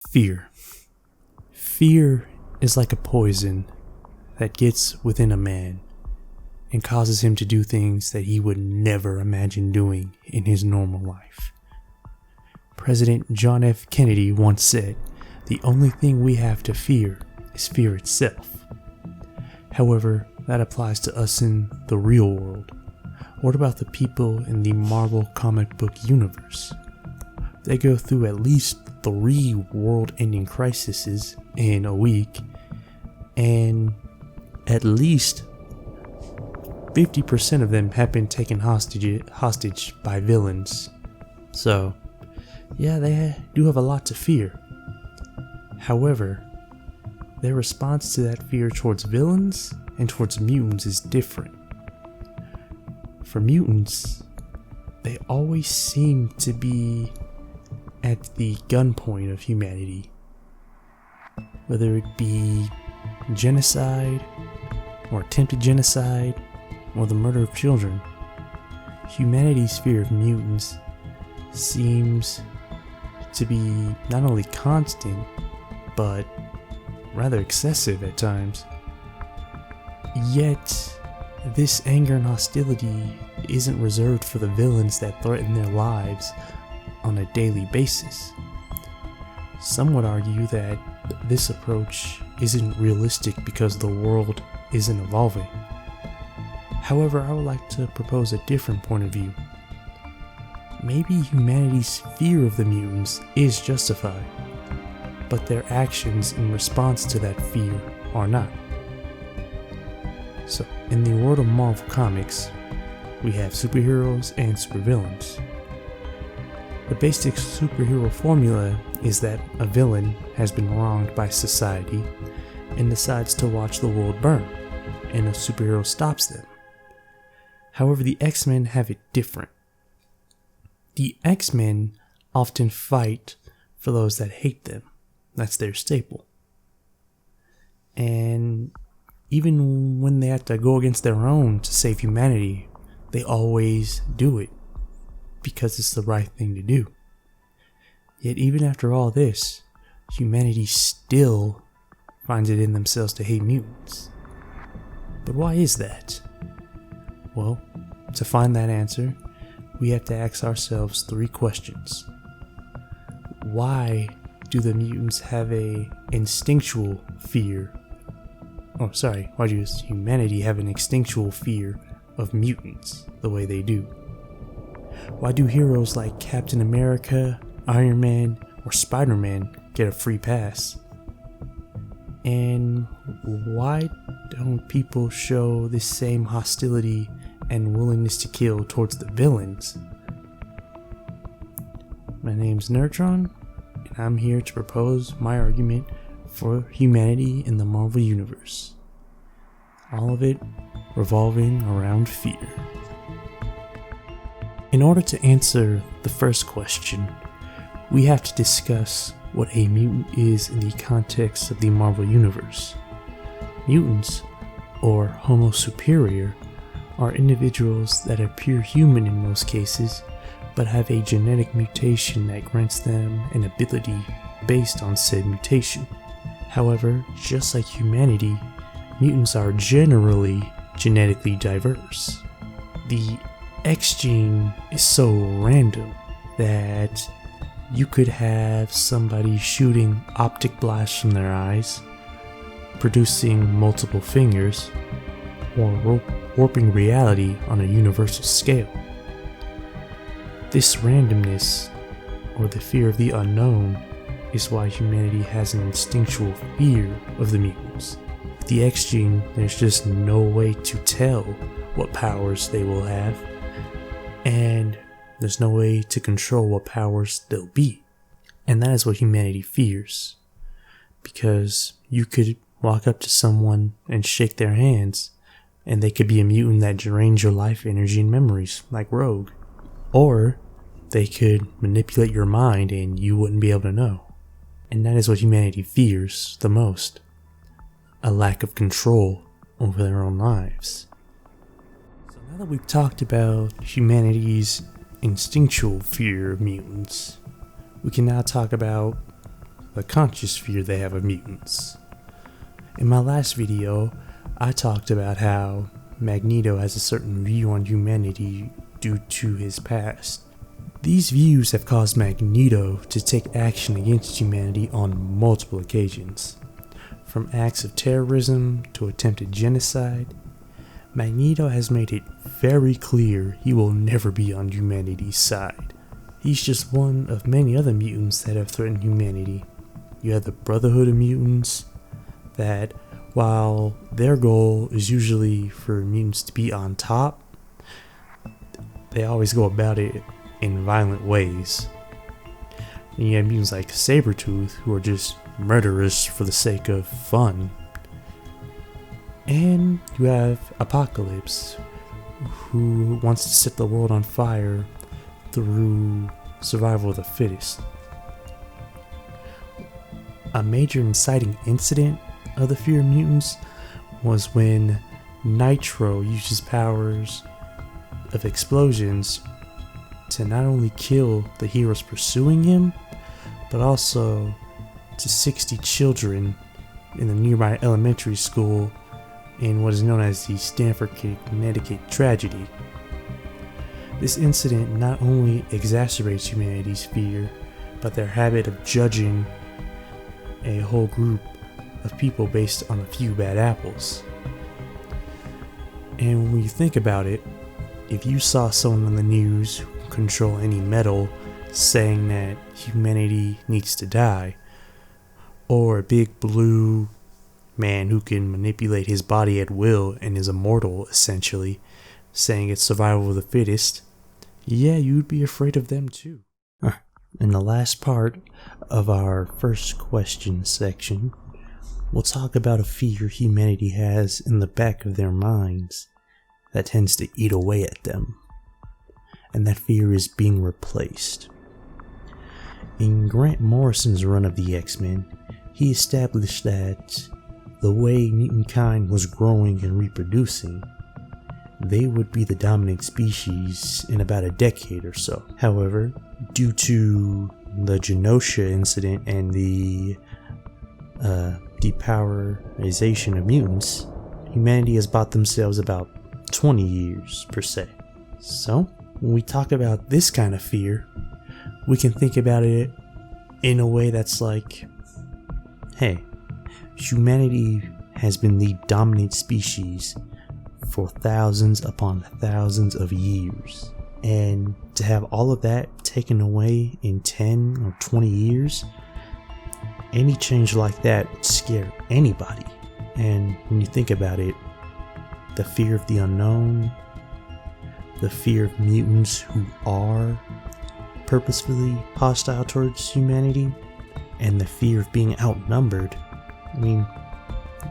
Fear. Fear is like a poison that gets within a man and causes him to do things that he would never imagine doing in his normal life. President John F. Kennedy once said, "The only thing we have to fear is fear itself." However, that applies to us in the real world. What about the people in the Marvel comic book universe? They go through at least 3 world-ending crises in a week, and at least 50% of them have been taken hostage by villains. So, yeah, they do have a lot to fear. However, their response to that fear towards villains and towards mutants is different. For mutants, they always seem to be at the gunpoint of humanity. Whether it be genocide, or attempted genocide, or the murder of children, humanity's fear of mutants seems to be not only constant, but rather excessive at times. Yet, this anger and hostility isn't reserved for the villains that threaten their lives on a daily basis. Some would argue that this approach isn't realistic because the world isn't evolving. However, I would like to propose a different point of view. Maybe humanity's fear of the mutants is justified, but their actions in response to that fear are not. So, in the world of Marvel Comics, we have superheroes and supervillains. The basic superhero formula is that a villain has been wronged by society and decides to watch the world burn, and a superhero stops them. However, the X-Men have it different. The X-Men often fight for those that hate them. That's their staple. And even when they have to go against their own to save humanity, they always do it because it's the right thing to do. Yet even after all this, humanity still finds it in themselves to hate mutants. But why is that? Well, to find that answer, we have to ask ourselves 3 questions. Why do the mutants have a instinctual fear? Why does humanity have an instinctual fear of mutants the way they do? Why do heroes like Captain America, Iron Man, or Spider-Man get a free pass? And why don't people show this same hostility and willingness to kill towards the villains? My name's Nerdtron, and I'm here to propose my argument for humanity in the Marvel Universe. All of it revolving around fear. In order to answer the first question, we have to discuss what a mutant is in the context of the Marvel Universe. Mutants, or Homo superior, are individuals that appear human in most cases, but have a genetic mutation that grants them an ability based on said mutation. However, just like humanity, mutants are generally genetically diverse. The X gene is so random that you could have somebody shooting optic blasts from their eyes, producing multiple fingers, or warping reality on a universal scale. This randomness, or the fear of the unknown, is why humanity has an instinctual fear of the mutants. With the X gene, there's just no way to tell what powers they will have, and there's no way to control what powers they'll be. And that is what humanity fears. Because you could walk up to someone and shake their hands, and they could be a mutant that drains your life energy and memories, like Rogue. Or they could manipulate your mind and you wouldn't be able to know. And that is what humanity fears the most. A lack of control over their own lives. So now that we've talked about humanity's instinctual fear of mutants, we can now talk about the conscious fear they have of mutants. In my last video, I talked about how Magneto has a certain view on humanity due to his past. These views have caused Magneto to take action against humanity on multiple occasions. From acts of terrorism to attempted genocide, Magneto has made it very clear he will never be on humanity's side. He's just one of many other mutants that have threatened humanity. You have the Brotherhood of Mutants, that while their goal is usually for mutants to be on top, they always go about it in violent ways. And you have mutants like Sabretooth, who are just murderous for the sake of fun. And you have Apocalypse, who wants to set the world on fire through survival of the fittest. A major inciting incident of the fear of mutants was when Nitro used his powers of explosions to not only kill the heroes pursuing him, but also to 60 children in the nearby elementary school in what is known as the Stamford, Connecticut tragedy. This incident not only exacerbates humanity's fear, but their habit of judging a whole group of people based on a few bad apples. And when you think about it, if you saw someone on the news who can control any metal saying that humanity needs to die, or a big blue man who can manipulate his body at will and is immortal essentially, saying it's survival of the fittest, yeah, you'd be afraid of them too. In the last part of our first question section, we'll talk about a fear humanity has in the back of their minds that tends to eat away at them, and that fear is being replaced. In Grant Morrison's run of the X-Men, he established that the way mutant-kind was growing and reproducing, they would be the dominant species in about a decade or so. However, due to the Genosha incident and the depowerization of mutants, humanity has bought themselves about 20 years per se. So, when we talk about this kind of fear, we can think about it in a way that's like, hey, humanity has been the dominant species for thousands upon thousands of years. And to have all of that taken away in 10 or 20 years, any change like that would scare anybody. And when you think about it, the fear of the unknown, the fear of mutants who are purposefully hostile towards humanity, and the fear of being outnumbered, I mean,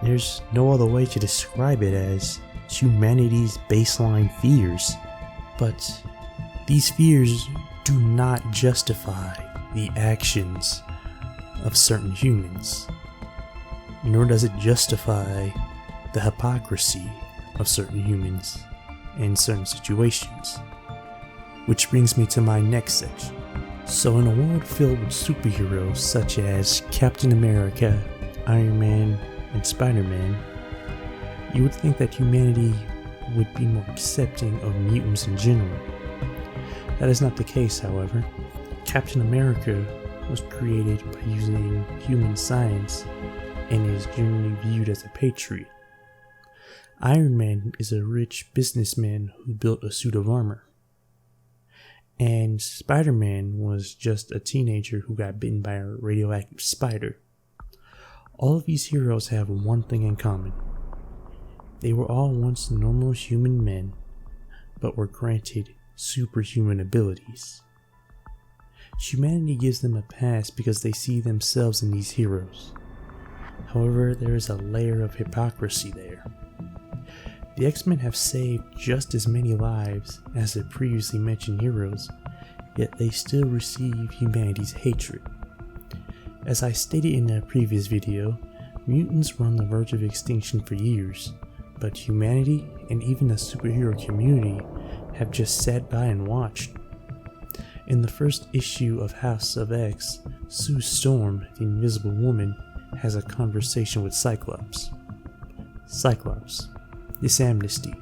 there's no other way to describe it as humanity's baseline fears. But these fears do not justify the actions of certain humans, nor does it justify the hypocrisy of certain humans in certain situations. Which brings me to my next section. So in a world filled with superheroes such as Captain America, Iron Man, and Spider-Man, you would think that humanity would be more accepting of mutants in general. That is not the case, however. Captain America was created by using human science and is generally viewed as a patriot. Iron Man is a rich businessman who built a suit of armor. And Spider-Man was just a teenager who got bitten by a radioactive spider. All of these heroes have one thing in common. They were all once normal human men, but were granted superhuman abilities. Humanity gives them a pass because they see themselves in these heroes. However, there is a layer of hypocrisy there. The X-Men have saved just as many lives as the previously mentioned heroes, yet they still receive humanity's hatred. As I stated in a previous video, mutants were on the verge of extinction for years, but humanity and even the superhero community have just sat by and watched. In the first issue of House of X, Sue Storm, the Invisible Woman, has a conversation with Cyclops. Cyclops, this amnesty,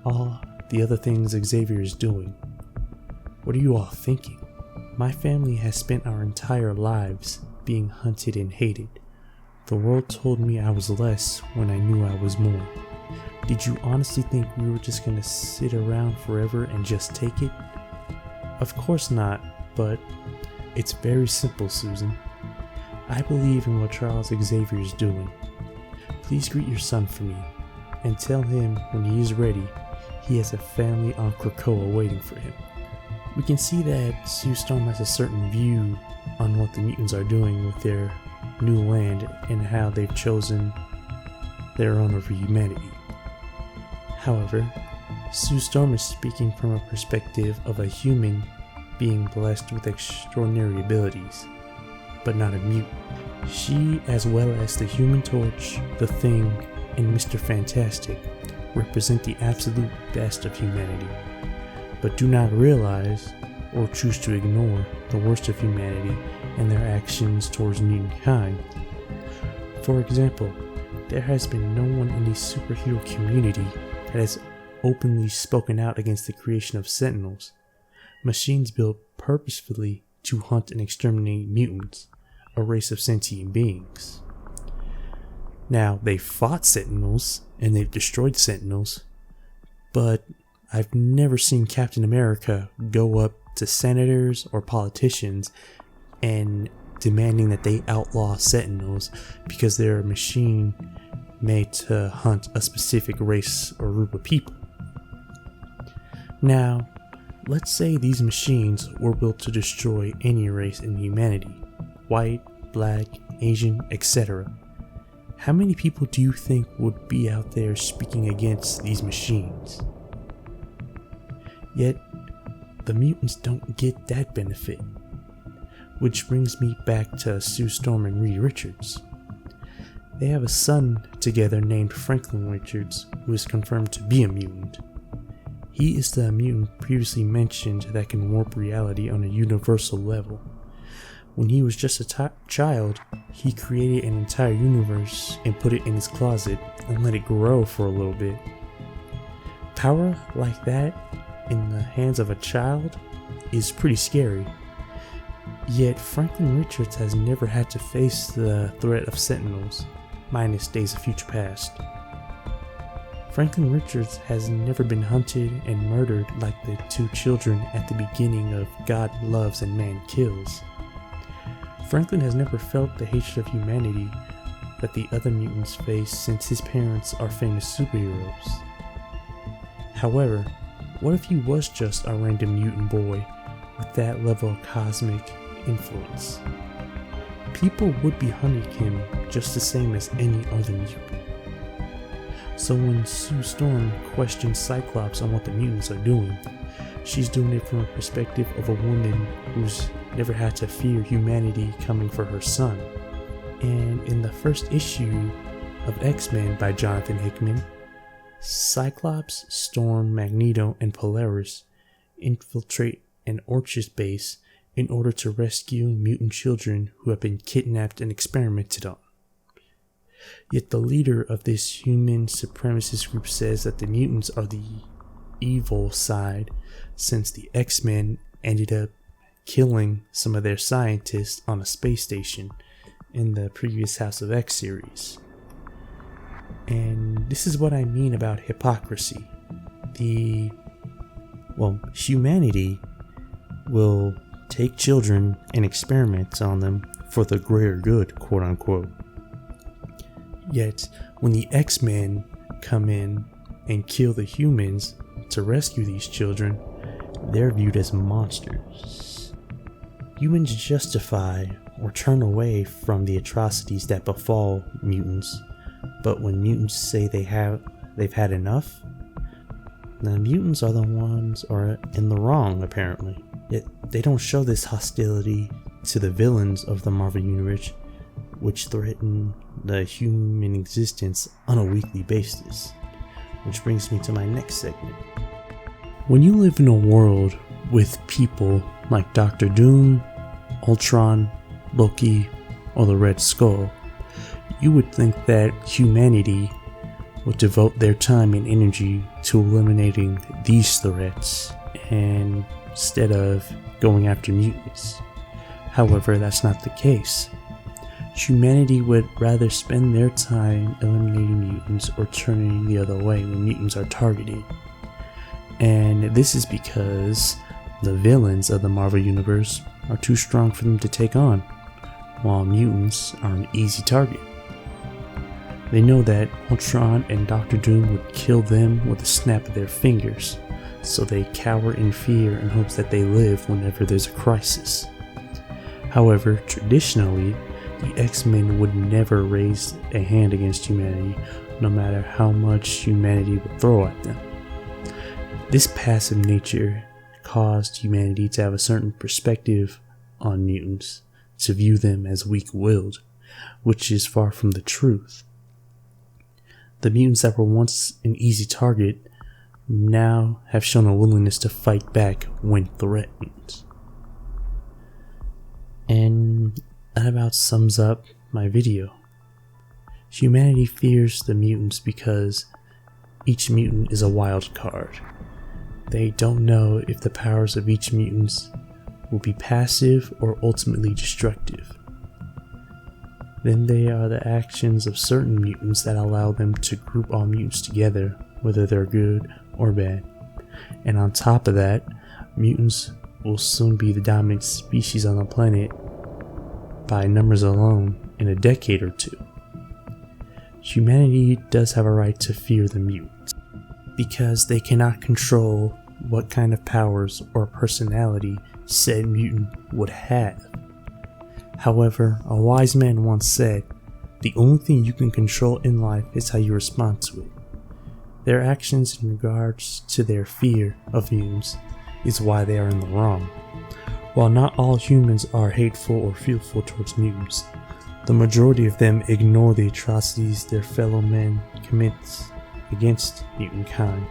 all the other things Xavier is doing. What are you all thinking? My family has spent our entire lives being hunted and hated. The world told me I was less when I knew I was more. Did you honestly think we were just gonna sit around forever and just take it? Of course not, but it's very simple, Susan. I believe in what Charles Xavier is doing. Please greet your son for me, and tell him when he is ready, he has a family on Krakoa waiting for him. We can see that Sue Storm has a certain view on what the mutants are doing with their new land and how they've chosen their own over humanity. However, Sue Storm is speaking from a perspective of a human being blessed with extraordinary abilities, but not a mutant. She, as well as the Human Torch, the Thing, and Mr. Fantastic, represent the absolute best of humanity, but do not realize or choose to ignore the worst of humanity and their actions towards mutant-kind. For example, there has been no one in the superhero community that has openly spoken out against the creation of Sentinels, machines built purposefully to hunt and exterminate mutants, a race of sentient beings. Now, they fought Sentinels and they've destroyed Sentinels, but I've never seen Captain America go up to senators or politicians and demanding that they outlaw Sentinels because they're a machine made to hunt a specific race or group of people. Now, let's say these machines were built to destroy any race in humanity, white, black, Asian, etc. How many people do you think would be out there speaking against these machines? Yet, the mutants don't get that benefit. Which brings me back to Sue Storm and Reed Richards. They have a son together named Franklin Richards, who is confirmed to be a mutant. He is the mutant previously mentioned that can warp reality on a universal level. When he was just a child, he created an entire universe and put it in his closet and let it grow for a little bit. Power like that in the hands of a child is pretty scary. Yet Franklin Richards has never had to face the threat of Sentinels, minus Days of Future Past. Franklin Richards has never been hunted and murdered like the two children at the beginning of God Loves and Man Kills. Franklin has never felt the hatred of humanity that the other mutants face since his parents are famous superheroes. However, what if he was just a random mutant boy with that level of cosmic influence? People would be hunting him just the same as any other mutant. So when Sue Storm questions Cyclops on what the mutants are doing, she's doing it from a perspective of a woman who's never had to fear humanity coming for her son. And in the first issue of X-Men by Jonathan Hickman, Cyclops, Storm, Magneto, and Polaris infiltrate an Orchis base in order to rescue mutant children who have been kidnapped and experimented on. Yet the leader of this human supremacist group says that the mutants are the evil side, since the X-Men ended up killing some of their scientists on a space station in the previous House of X series. And this is what I mean about hypocrisy. Humanity will take children and experiment on them for the greater good, quote unquote. Yet, when the X-Men come in and kill the humans to rescue these children, they're viewed as monsters. Humans justify or turn away from the atrocities that befall mutants, but when mutants say they've had enough, the mutants are the ones are in the wrong, apparently. Yet they don't show this hostility to the villains of the Marvel Universe, which threaten the human existence on a weekly basis. Which brings me to my next segment. When you live in a world with people like Doctor Doom, Ultron, Loki, or the Red Skull, you would think that humanity would devote their time and energy to eliminating these threats instead of going after mutants. However, that's not the case. Humanity would rather spend their time eliminating mutants or turning the other way when mutants are targeted. And this is because the villains of the Marvel Universe are too strong for them to take on, while mutants are an easy target. They know that Ultron and Doctor Doom would kill them with a snap of their fingers, so they cower in fear in hopes that they live whenever there's a crisis. However, traditionally, the X-Men would never raise a hand against humanity, no matter how much humanity would throw at them. This passive nature caused humanity to have a certain perspective on mutants, to view them as weak-willed, which is far from the truth. The mutants that were once an easy target now have shown a willingness to fight back when threatened. And that about sums up my video. Humanity fears the mutants because each mutant is a wild card. They don't know if the powers of each mutant will be passive or ultimately destructive. Then there are the actions of certain mutants that allow them to group all mutants together, whether they're good or bad. And on top of that, mutants will soon be the dominant species on the planet by numbers alone in a decade or two. Humanity does have a right to fear the mutants, because they cannot control what kind of powers or personality said mutant would have. However, a wise man once said, "The only thing you can control in life is how you respond to it." Their actions in regards to their fear of mutants is why they are in the wrong. While not all humans are hateful or fearful towards mutants, the majority of them ignore the atrocities their fellow men commit against mutant-kind.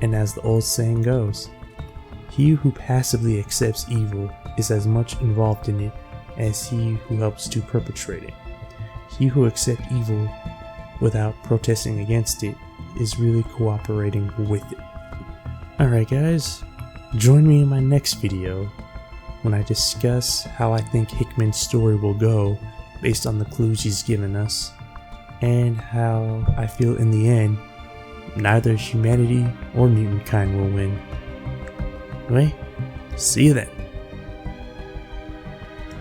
And as the old saying goes, he who passively accepts evil is as much involved in it as he who helps to perpetrate it. He who accepts evil without protesting against it is really cooperating with it. Alright guys, join me in my next video when I discuss how I think Hickman's story will go based on the clues he's given us, and how I feel in the end neither humanity or mutant kind will win. Anyway, see you then.